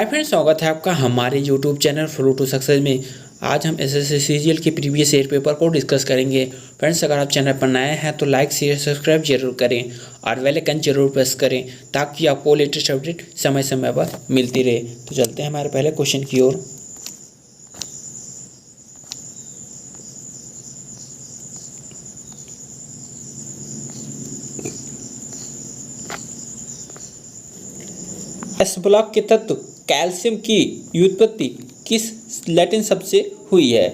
Hi friends, स्वागत है आपका हमारे YouTube channel flow to success में। आज हम एसएससी सीजीएल के प्रीवियस ईयर पेपर को डिस्कस करेंगे। फ्रेंड्स, अगर आप चैनल पर नए हैं तो लाइक शेयर सब्सक्राइब जरूर करें और बेल आइकन जरूर प्रेस करें ताकि आपको लेटेस्ट अपडेट समय समय पर मिलती रहे। तो चलते हैं हमारे पहले क्वेश्चन की ओर। एस ब्लॉक के तत्व कैल्शियम की व्युत्पत्ति किस लैटिन शब्द से हुई है?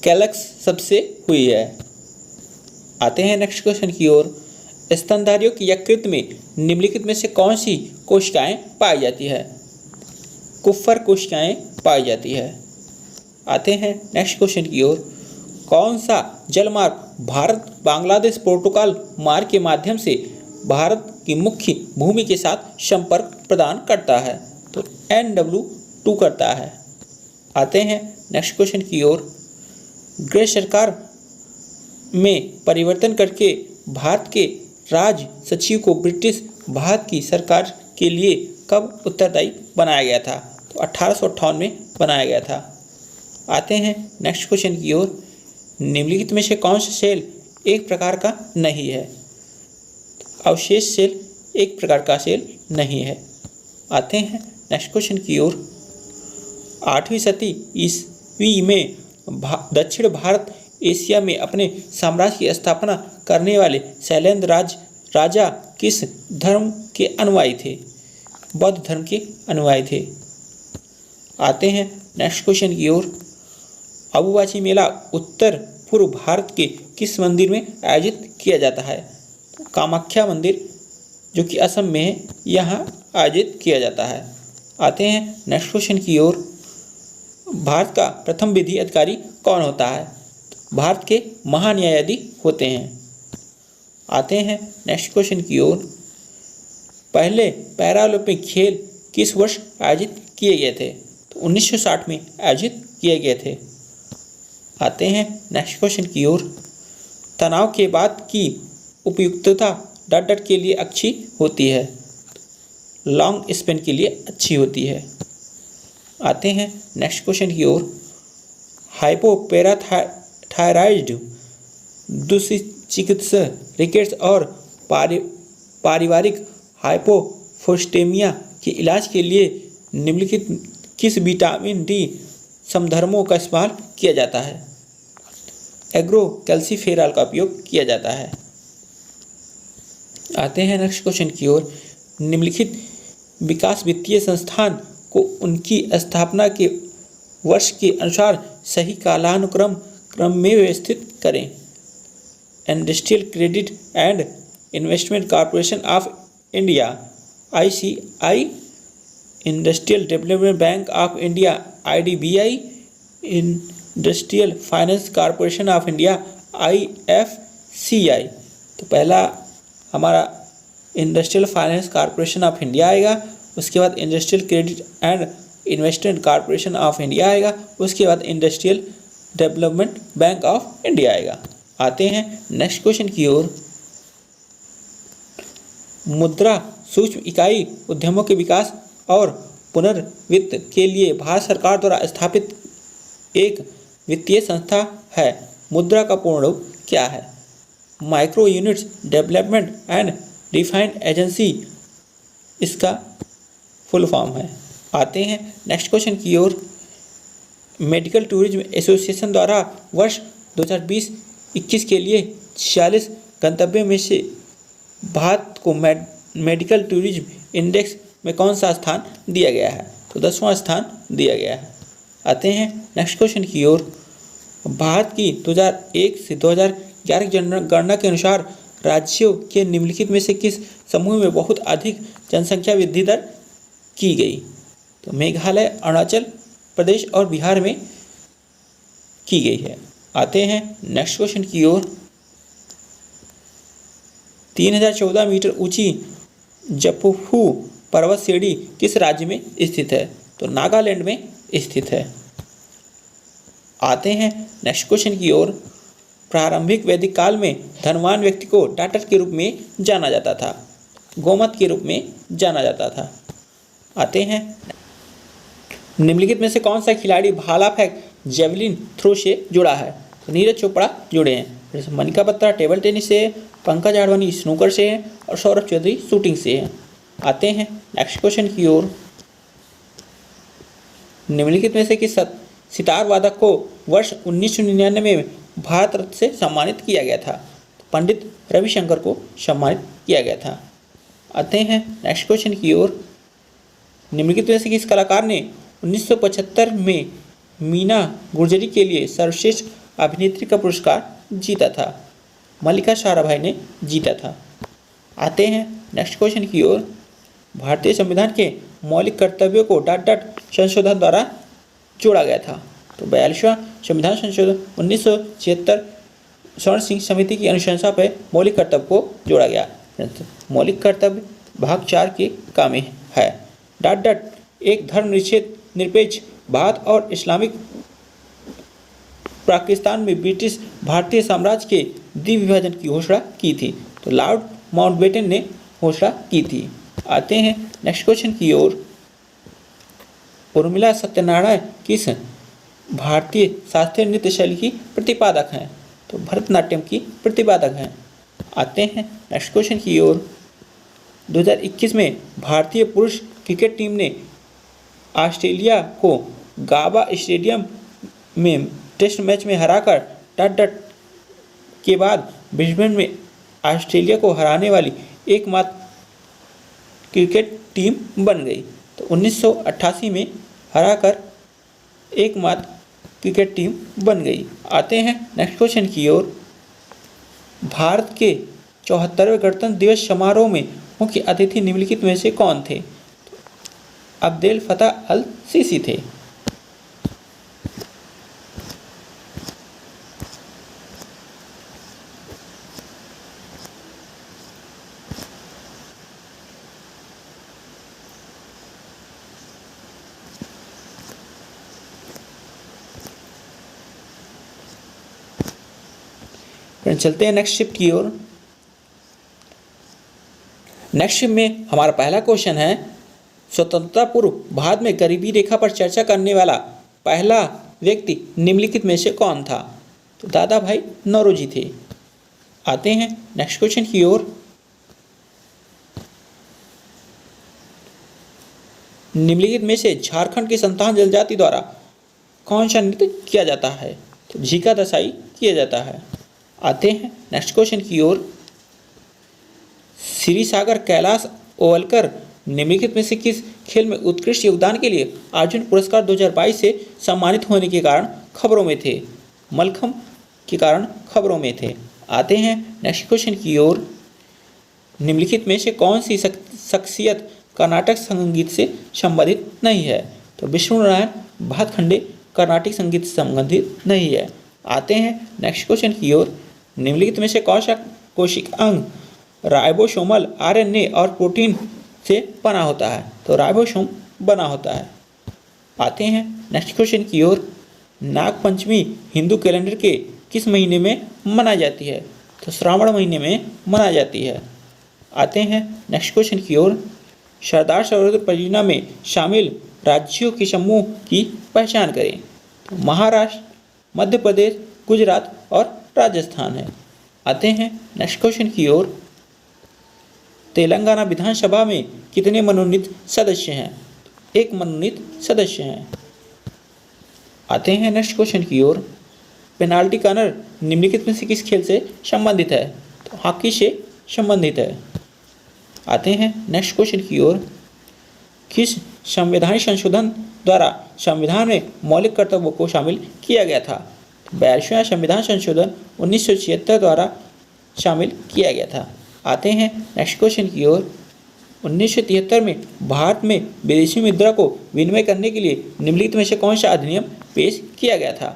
कैलक्स शब्द से हुई है। आते हैं नेक्स्ट क्वेश्चन की ओर। स्तनधारियों के यकृत में निम्नलिखित में से कौन सी कोशिकाएं पाई जाती है? कुफ्फर कोशिकाएं पाई जाती है। आते हैं नेक्स्ट क्वेश्चन की ओर। कौन सा जलमार्ग भारत बांग्लादेश प्रोटोकॉल मार्ग के माध्यम से भारत की मुख्य भूमि के साथ संपर्क प्रदान करता है? तो NW2 करता है। आते हैं नेक्स्ट क्वेश्चन की ओर। गृह सरकार में परिवर्तन करके भारत के राज सचिव को ब्रिटिश भारत की सरकार के लिए कब उत्तरदायी बनाया गया था? तो 1858 में बनाया गया था। आते हैं नेक्स्ट क्वेश्चन की ओर। निम्नलिखित में से कौन सा सेल एक प्रकार का नहीं है? अवशेष सेल एक प्रकार का सेल नहीं है। आते हैं नेक्स्ट क्वेश्चन की ओर। 8वीं शती ईस्वी में दक्षिण भारत एशिया में अपने साम्राज्य की स्थापना करने वाले शैलेंद्र राजा किस धर्म के अनुयायी थे? बौद्ध धर्म के अनुयायी थे। आते हैं नेक्स्ट क्वेश्चन की ओर। अम्बुबाची मेला उत्तर पूर्व भारत के किस मंदिर में आयोजित किया जाता है? कामाख्या मंदिर जो कि असम में है, यहाँ आयोजित किया जाता है। आते हैं नेक्स्ट क्वेश्चन की ओर। भारत का प्रथम विधि अधिकारी कौन होता है? भारत के महान्यायाधीश होते हैं। आते हैं नेक्स्ट क्वेश्चन की ओर। पहले पैरालंपिक खेल किस वर्ष आयोजित किए गए थे? तो 1960 में आयोजित किए गए थे। आते हैं नेक्स्ट क्वेश्चन की ओर। तनाव के बाद की उपयुक्तता डॉट के लिए अच्छी होती है, लॉन्ग स्पेन के लिए अच्छी होती है। आते हैं नेक्स्ट क्वेश्चन की ओर। हाइपोपैराथायराइड दुष्चिकित्सा रिकेट्स और पारिवारिक हाइपोफोस्टेमिया के इलाज के लिए निम्नलिखित किस विटामिन डी समधर्मों का इस्तेमाल किया जाता है? एग्रोकैल्सिफेरॉल का उपयोग किया जाता है। आते हैं नेक्स्ट क्वेश्चन की ओर। निम्नलिखित विकास वित्तीय संस्थान को उनकी स्थापना के वर्ष के अनुसार सही कालानुक्रम में व्यवस्थित करें। Industrial credit and investment corporation of India ICI, industrial development bank of India IDBI, industrial finance corporation of India IFCI। तो पहला हमारा industrial finance corporation of India आएगा, उसके बाद industrial credit and investment corporation of India आएगा, उसके बाद industrial development bank of India आएगा। आते हैं नेक्स्ट क्वेश्चन की ओर। मुद्रा सूक्ष्म इकाई उद्यमों के विकास और पुनर्वित्त के लिए भारत सरकार द्वारा स्थापित एक वित्तीय संस्था है। मुद्रा का पूर्ण रूप क्या है? Micro units development and defined agency इसका फुल फॉर्म है। आते हैं नेक्स्ट क्वेश्चन की ओर। मेडिकल टूरिज्म एसोसिएशन द्वारा वर्ष 2020-21 के लिए 46 गंतव्यों में से भारत को मेडिकल टूरिज्म इंडेक्स में कौन सा स्थान दिया गया है? तो 10वां स्थान दिया गया है। आते हैं नेक्स्ट क्वेश्चन की ओर। भारत की 2001 से 2011 की जनगणना के अनुसार राज्यों के निम्नलिखित में से किस समूह में बहुत अधिक जनसंख्या वृद्धि दर की गई? तो मेघालय, अरुणाचल प्रदेश और बिहार में की गई है। आते हैं नेक्स्ट क्वेश्चन की ओर। 3014 मीटर ऊंची जपफू पर्वत श्रेणी किस राज्य में स्थित है? तो नागालैंड में स्थित है। आते हैं नेक्स्ट क्वेश्चन की ओर। प्रारंभिक वैदिक काल में धनवान व्यक्ति को डाटर के रूप में जाना जाता था, गोमत के रूप में जाना जाता था। आते हैं, निम्नलिखित में से कौन सा खिलाड़ी भाला फेंक जेवलिन थ्रो से जुड़ा है? तो नीरज चोपड़ा जुड़े हैं। जैसे मनिका बत्रा टेबल टेनिस से है, पंकज आडवाणी स्नूकर से है और सौरभ चौधरी शूटिंग से है। आते हैं नेक्स्ट क्वेश्चन की ओर। निम्नलिखित में से किस सितार वादक को वर्ष 1999 में भारत रत्न से सम्मानित किया गया था? पंडित रविशंकर को सम्मानित किया गया था। आते हैं नेक्स्ट क्वेश्चन की ओर। निम्नलिखित में से किस कलाकार ने 1975 में मीना गुर्जरी के लिए सर्वश्रेष्ठ अभिनेत्री का पुरस्कार जीता था? मल्लिका साराभाई ने जीता था। आते हैं नेक्स्ट क्वेश्चन की ओर। भारतीय संविधान के मौलिक कर्तव्यों को डॉट डॉट संशोधन द्वारा जोड़ा गया था? तो 42वां संविधान संशोधन 1976 स्वर्ण सिंह समिति की अनुशंसा पर मौलिक कर्तव्य को जोड़ा गया। मौलिक कर्तव्य भाग 4 के काम में है। डॉट डॉट एक निरपेक्ष भारत और इस्लामिक पाकिस्तान में ब्रिटिश भारतीय साम्राज्य के द्विविभाजन की घोषणा की थी? तो लॉर्ड माउंटबेटन ने घोषणा की थी। आते हैं नेक्स्ट क्वेश्चन की ओर। उर्मिला सत्यनारायण किस भारतीय शास्त्रीय नृत्य शैली की प्रतिपादक हैं? तो भरतनाट्यम की प्रतिपादक हैं। आते हैं नेक्स्ट क्वेश्चन की ओर। 2021 में भारतीय पुरुष क्रिकेट टीम ने ऑस्ट्रेलिया को गाबा स्टेडियम में टेस्ट मैच में हराकर डॉट डॉट के बाद ब्रिस्बेन में ऑस्ट्रेलिया को हराने वाली एकमात्र क्रिकेट टीम बन गई। तो 1988 में हराकर एकमात्र क्रिकेट टीम बन गई। आते हैं नेक्स्ट क्वेश्चन की ओर। भारत के 74वें गणतंत्र दिवस समारोह में मुख्य अतिथि निम्नलिखित में से कौन थे? अब्देल फतह अल सीसी थे। चलते हैं नेक्स्ट शिफ्ट की ओर। नेक्स्ट शिफ्ट में हमारा पहला क्वेश्चन है, स्वतंत्रता पूर्व भारत में गरीबी रेखा पर चर्चा करने वाला पहला व्यक्ति निम्नलिखित में से कौन था? तो दादा भाई नौरोजी थे। आते हैं नेक्स्ट क्वेश्चन की ओर। निम्नलिखित में से झारखंड की संतान जनजाति द्वारा कौन सा नृत्य किया जाता है? तो झीका दसाई किया जाता है। आते हैं नेक्स्ट क्वेश्चन की ओर। श्री सागर कैलाश ओवलकर निम्नलिखित में से किस खेल में उत्कृष्ट योगदान के लिए अर्जुन पुरस्कार 2022 से सम्मानित होने के कारण खबरों में थे? मलखम के कारण खबरों में थे। आते हैं नेक्स्ट क्वेश्चन की ओर। निम्नलिखित में से कौन सी शख्सियत कर्नाटक संगीत से संबंधित नहीं है? तो विष्णु नारायण भातखंडे कर्नाटक संगीत से संबंधित नहीं है। आते हैं नेक्स्ट क्वेश्चन की ओर। निम्नलिखित में से कौन सा कोशिकांग राइबोसोमल आरएनए और प्रोटीन से बना होता है? तो राइबोसोम बना होता है। आते हैं नेक्स्ट क्वेश्चन की ओर। नाग पंचमी हिंदू कैलेंडर के किस महीने में मनाई जाती है? तो श्रावण महीने में मनाई जाती है। आते हैं नेक्स्ट क्वेश्चन की ओर। सरदार सरोवर परियोजना में शामिल राज्यों के समूह की पहचान करें। तो महाराष्ट्र, मध्य प्रदेश, गुजरात और राजस्थान है। आते हैं नेक्स्ट क्वेश्चन की ओर। तेलंगाना विधानसभा में कितने मनोनीत सदस्य हैं? एक मनोनीत सदस्य हैं। आते हैं नेक्स्ट क्वेश्चन की ओर। पेनाल्टी कॉर्नर निम्नलिखित में से किस खेल से संबंधित है? तो हॉकी से संबंधित है। आते हैं नेक्स्ट क्वेश्चन की ओर। किस संवैधानिक संशोधन द्वारा संविधान में मौलिक कर्तव्यों को शामिल किया गया था? 42वां संविधान संशोधन 1976 द्वारा शामिल किया गया था। आते हैं नेक्स्ट क्वेश्चन की ओर। 1973 में भारत में विदेशी मुद्रा को विनिमय करने के लिए निम्नलिखित में से कौन सा अधिनियम पेश किया गया था?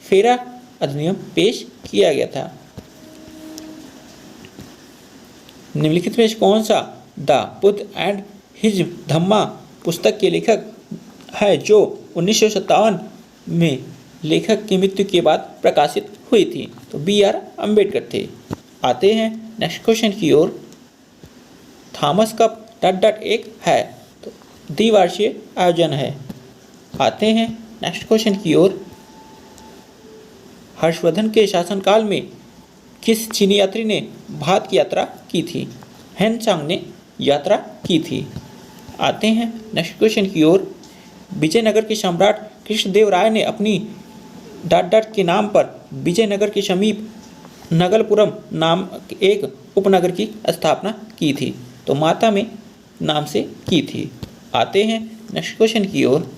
फेरा अधिनियम पेश किया गया था। निम्नलिखित में से कौन सा द बुद्ध एंड हिज धम्मा पुस्तक के लेखक है जो 1957 में लेखक की मृत्यु के बाद प्रकाशित हुई थी? तो BR अम्बेडकर थे। आते हैं नेक्स्ट क्वेश्चन की ओर। थॉमस कप डॉट डॉट एक है? तो द्विवार्षीय आयोजन है। आते हैं नेक्स्ट क्वेश्चन की ओर। हर्षवर्धन के शासनकाल में किस चीनी यात्री ने भारत की यात्रा की थी? हेनचांग ने यात्रा की थी। आते हैं नेक्स्ट क्वेश्चन की ओर। विजयनगर के सम्राट कृष्णदेवराय ने अपनी डाट के नाम पर विजयनगर के समीप नगलपुरम नाम एक उपनगर की स्थापना की थी। तो माता में नाम से की थी। आते हैं नेक्स्ट क्वेश्चन की ओर।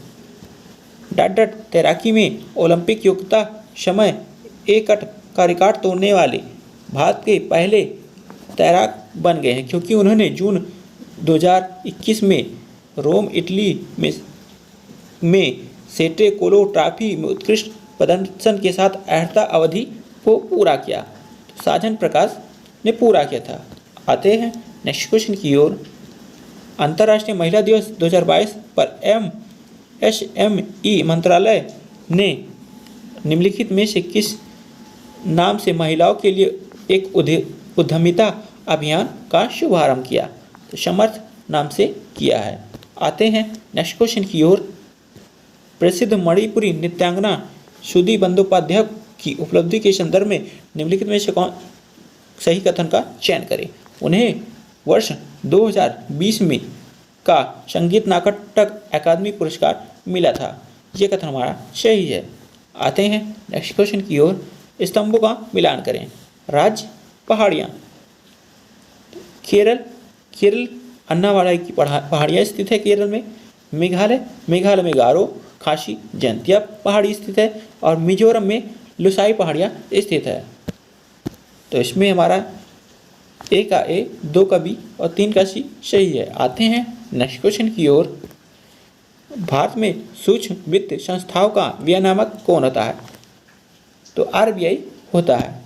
डाट तैराकी में ओलंपिक योग्यता समय एकट का रिकॉर्ड तोड़ने वाले भारत के पहले तैराक बन गए हैं, क्योंकि उन्होंने जून 2021 में रोम इटली में सेटे कोलो ट्रॉफी में उत्कृष्ट प्रदर्शन के साथ अर्हता अवधि को पूरा किया। तो साजन प्रकाश ने पूरा किया था। आते हैं नेक्स्ट क्वेश्चन की ओर। अंतर्राष्ट्रीय महिला दिवस 2022 पर MSME मंत्रालय ने निम्नलिखित में से किस नाम से महिलाओं के लिए एक उद्यमिता अभियान का शुभारंभ किया? तो समर्थ नाम से किया है। आते हैं नेक्स्ट क्वेश्चन की ओर। प्रसिद्ध मणिपुरी नृत्यांगना सुधि बंदोपाध्याय की उपलब्धि के संदर्भ में निम्नलिखित में से कौन सही कथन का चयन करें? उन्हें वर्ष 2020 में का संगीत नाटक अकादमी पुरस्कार मिला था। ये कथन हमारा सही है। आते हैं नेक्स्ट क्वेश्चन की ओर। स्तंभों का मिलान करें। राज्य पहाड़ियाँ। केरल अन्नावालाई की पहाड़ियाँ स्थित है केरल में। मेघालय में गारो खासी जयंतिया पहाड़ी स्थित है। और मिजोरम में लुसाई पहाड़ियाँ स्थित है। तो इसमें हमारा ए का ए, 2 का बी और 3 का सी सही है। आते हैं नेक्स्ट क्वेश्चन की ओर। भारत में सूक्ष्म वित्त संस्थाओं का विनियामक कौन होता है? तो RBI होता है।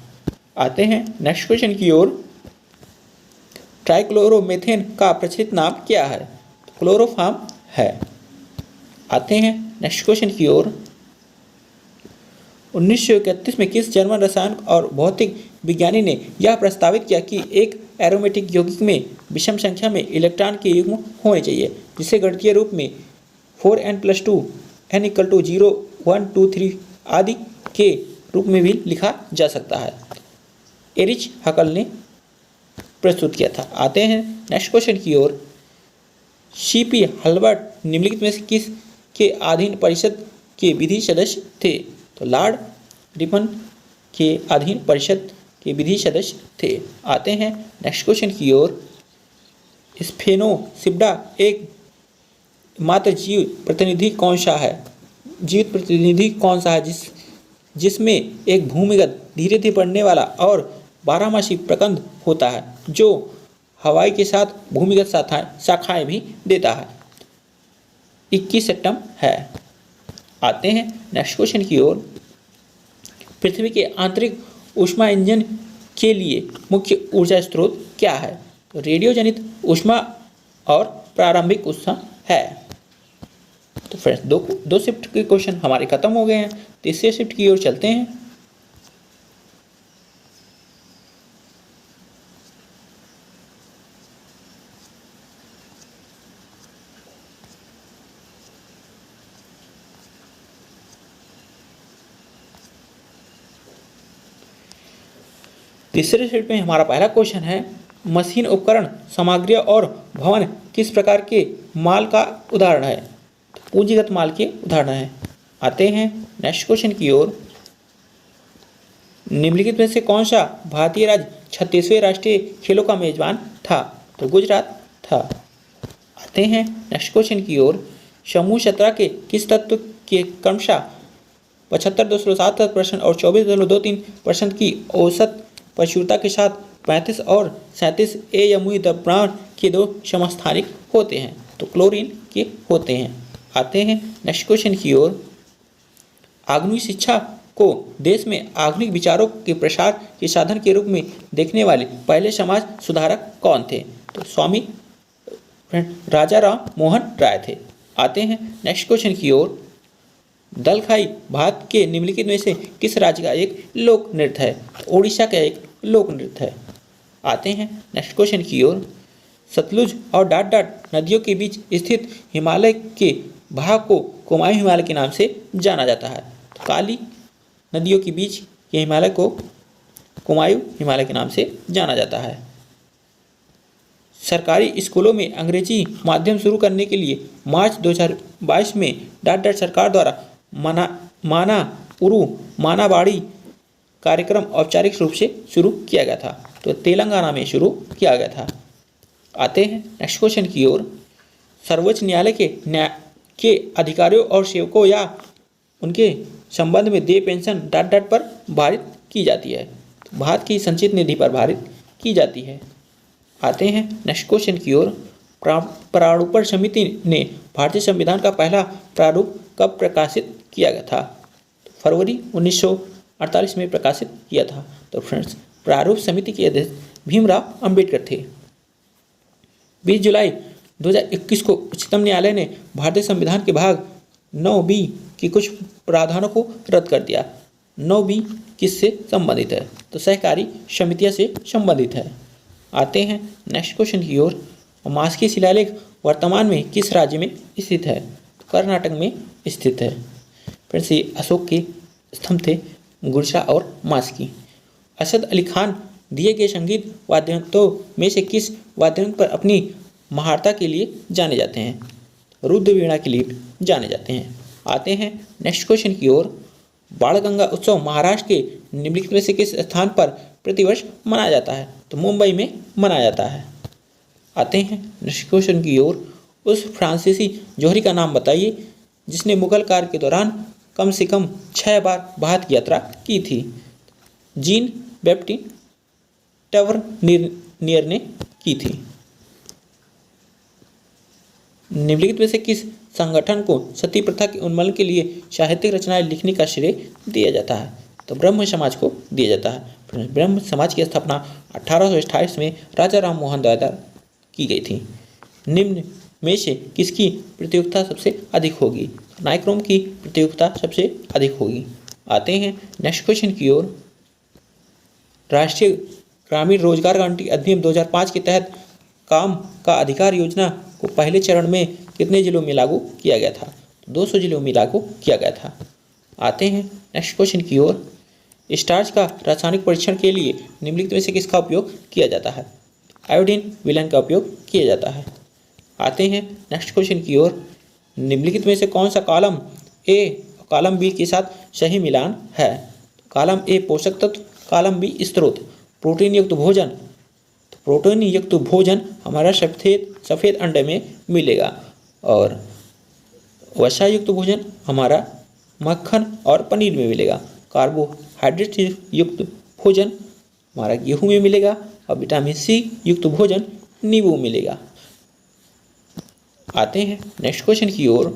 आते हैं नेक्स्ट क्वेश्चन की ओर। ट्राइक्लोरोमेथेन का प्रचलित नाम क्या है? क्लोरोफॉर्म है। आते हैं नेक्स्ट क्वेश्चन की ओर। 1931 में किस जर्मन रसायन और भौतिक विज्ञानी ने यह प्रस्तावित किया कि एक एरोमेटिक यौगिक में विषम संख्या में इलेक्ट्रॉन के युग्म होने चाहिए, जिसे गणितीय रूप में 4n+2 n = 0 1 2 3 आदि के रूप में भी लिखा जा सकता है? एरिच हकल ने प्रस्तुत किया था। आते हैं नेक्स्ट क्वेश्चन की ओर। CP हल्बर्ट निम्नलिखित में से किस के अधीन परिषद के विधि सदस्य थे? तो लॉर्ड रिपन के अधीन परिषद के विधि सदस्य थे। आते हैं नेक्स्ट क्वेश्चन की ओर। स्फेनोसिब्डा एक मात्र जीवित प्रतिनिधि कौन सा है? जिसमें एक भूमिगत धीरे धीरे बढ़ने वाला और बारहमासी प्रकंद होता है, जो हवाई के साथ भूमिगत शाखाएं भी देता है। 21 एटम है। आते हैं नेक्स्ट क्वेश्चन की ओर। पृथ्वी के आंतरिक ऊष्मा इंजन के लिए मुख्य ऊर्जा स्रोत क्या है? तो रेडियो जनित ऊष्मा और प्रारंभिक ऊष्मा है। तो फ्रेंड्स, दो शिफ्ट के क्वेश्चन हमारे खत्म हो गए हैं। तीसरे शिफ्ट की ओर चलते हैं। तीसरे शिफ्ट में हमारा पहला क्वेश्चन है, मशीन, उपकरण, सामग्री और भवन किस प्रकार के माल का उदाहरण है? पूंजीगत माल के उदाहरण है। आते हैं नेक्स्ट क्वेश्चन की ओर। निम्नलिखित में से कौन सा भारतीय राज्य 36वें राष्ट्रीय खेलों का मेजबान था? तो गुजरात था। आते हैं नेक्स्ट क्वेश्चन की ओर। समूह 17 के किस तत्व के क्रमशः 75.7% और 24.23% की औसत प्रचुरता के साथ 35 और 37 AMU द्रव्यमान के 2 समस्थानिक होते हैं? तो क्लोरीन के होते हैं। आते हैं नेक्स्ट क्वेश्चन की ओर। आधुनिक शिक्षा को देश में आधुनिक विचारों के प्रसार के साधन के रूप में देखने वाले पहले समाज सुधारक कौन थे? तो स्वामी राजा राम मोहन राय थे। आते हैं नेक्स्ट क्वेश्चन की ओर। दलखाई भारत के निम्नलिखित में से किस राज्य का एक लोक नृत्य है? उड़ीसा का एक लोक नृत्य है। आते हैं नेक्स्ट क्वेश्चन की ओर। सतलुज और डाट डाट नदियों के बीच स्थित हिमालय के भाग को कुमायूं हिमालय के नाम से जाना जाता है। तो काली नदियों के बीच के हिमालय को कुमायूं हिमालय के नाम से जाना जाता है। सरकारी स्कूलों में अंग्रेजी माध्यम शुरू करने के लिए मार्च 2022 में डाट डाट सरकार द्वारा माना उरू मानाबाड़ी कार्यक्रम औपचारिक रूप से शुरू किया गया था। तो तेलंगाना में शुरू किया गया था। आते हैं नेक्स्ट क्वेश्चन की ओर। सर्वोच्च न्यायालय के अधिकारियों और सेवकों या उनके संबंध में देय पेंशन डाट डाट पर भारित की जाती है। तो भारत की संचित निधि पर भारित की जाती है। आते हैं नेक्स्ट क्वेश्चन की ओर। प्रारूपण समिति ने भारतीय संविधान का पहला प्रारूप कब प्रकाशित किया गया था? फरवरी 1948 में प्रकाशित किया था। तो फ्रेंड्स, प्रारूप समिति के अध्यक्ष भीमराव अंबेडकर थे। 20 जुलाई 2021 को उच्चतम न्यायालय ने भारतीय संविधान के भाग 9B की कुछ प्रावधानों को रद्द कर दिया। 9B किससे संबंधित है? तो सहकारी समितियों से संबंधित है। आते हैं नेक्स्ट क्वेश्चन की ओर। मास्की शिलालेख वर्तमान में किस राज्य में स्थित है? कर्नाटक में स्थित है। फ्रेंड्स, ये अशोक के स्तंभ थे, गुरसा और मास्की। असद अली खान दिए गए संगीत वाद्ययंत्रों में से किस वाद्ययंत्र पर अपनी महारता के लिए जाने जाते हैं? रुद्र वीणा के लिए जाने जाते हैं। आते हैं नेक्स्ट क्वेश्चन की ओर। बाणगंगा उत्सव महाराष्ट्र के निम्नलिखित में से किस स्थान पर प्रतिवर्ष मनाया जाता है? तो मुंबई में मनाया जाता है। आते हैं नेक्स्ट क्वेश्चन की ओर। उस फ्रांसीसी जौहरी का नाम बताइए जिसने मुगल काल के दौरान कम से कम 6 बार भारत की यात्रा की थी। जीन बैप्टिस्ट टवर्नियर ने की थी। निम्नलिखित में से किस संगठन को सती प्रथा के उन्मूलन के लिए साहित्यिक रचनाएं लिखने का श्रेय दिया जाता है? तो ब्रह्म समाज को दिया जाता है। ब्रह्म समाज की स्थापना 1828 में राजा राम मोहन द्वारा की गई थी। निम्न में से किसकी प्रतियोगिता सबसे अधिक होगी? नाइक्रोम की प्रतियोगिता सबसे अधिक होगी। आते हैं नेक्स्ट क्वेश्चन की ओर। राष्ट्रीय ग्रामीण रोजगार गारंटी अधिनियम 2005 के तहत काम का अधिकार योजना को पहले चरण में कितने जिलों में लागू किया गया था? 200 जिलों में लागू किया गया था। आते हैं नेक्स्ट क्वेश्चन की ओर। स्टार्च का रासायनिक परीक्षण के लिए निम्नलिखित में से किसका उपयोग किया जाता है? आयोडीन विलयन का उपयोग किया जाता है। आते हैं नेक्स्ट क्वेश्चन की ओर। निम्नलिखित में से कौन सा कॉलम ए और कॉलम बी के साथ सही मिलान है? कॉलम ए पोषक तत्व, कॉलम बी स्रोत। प्रोटीन युक्त भोजन, तो प्रोटीन युक्त भोजन हमारा सफ़ेद अंडे में मिलेगा और वसा युक्त भोजन हमारा मक्खन और पनीर में मिलेगा। कार्बोहाइड्रेट युक्त भोजन हमारा गेहूं में मिलेगा और विटामिन सी युक्त भोजन नींबू में मिलेगा। आते हैं नेक्स्ट क्वेश्चन की ओर।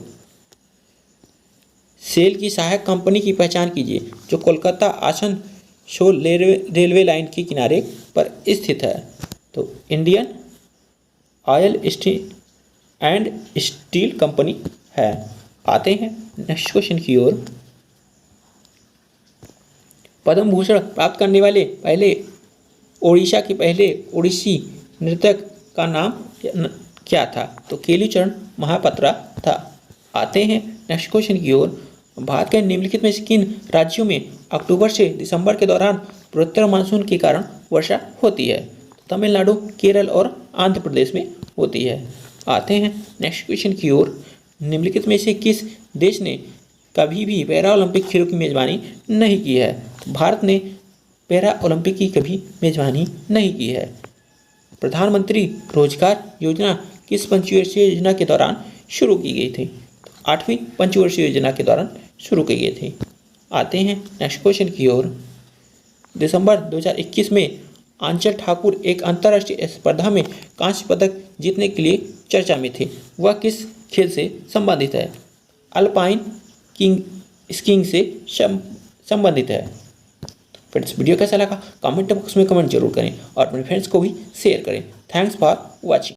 सेल की सहायक कंपनी की पहचान कीजिए जो कोलकाता आसनसोल रेलवे लाइन के किनारे पर स्थित है। तो Indian oil and steel company है। आते हैं नेक्स्ट क्वेश्चन की ओर। पद्म भूषण प्राप्त करने वाले पहले ओडिशा के पहले ओडिसी नृतक का नाम क्या था? तो केलुचरण महापात्रा था। आते हैं नेक्स्ट क्वेश्चन की ओर। भारत के निम्नलिखित में से किन राज्यों में अक्टूबर से दिसंबर के दौरान पूर्वोत्तर मानसून के कारण वर्षा होती है? तमिलनाडु, केरल और आंध्र प्रदेश में होती है। आते हैं नेक्स्ट क्वेश्चन की ओर। निम्नलिखित में से किस देश ने कभी भी पैरा ओलंपिक खेलों की मेजबानी नहीं की है? भारत ने पैरा ओलंपिक की कभी मेजबानी नहीं की है। प्रधानमंत्री रोजगार योजना किस पंचवर्षीय योजना के दौरान शुरू की गई थी? 8वीं पंचवर्षीय योजना के दौरान शुरू की गई थी। आते हैं नेक्स्ट क्वेश्चन की ओर। दिसंबर 2021 में आंचल ठाकुर एक अंतर्राष्ट्रीय स्पर्धा में कांस्य पदक जीतने के लिए चर्चा में थे। वह किस खेल से संबंधित है? अल्पाइन स्कीइंग से संबंधित है। फ्रेंड्स, वीडियो कैसा लगा कमेंट बॉक्स में कमेंट जरूर करें और अपने फ्रेंड्स को भी शेयर करें। Thanks for watching.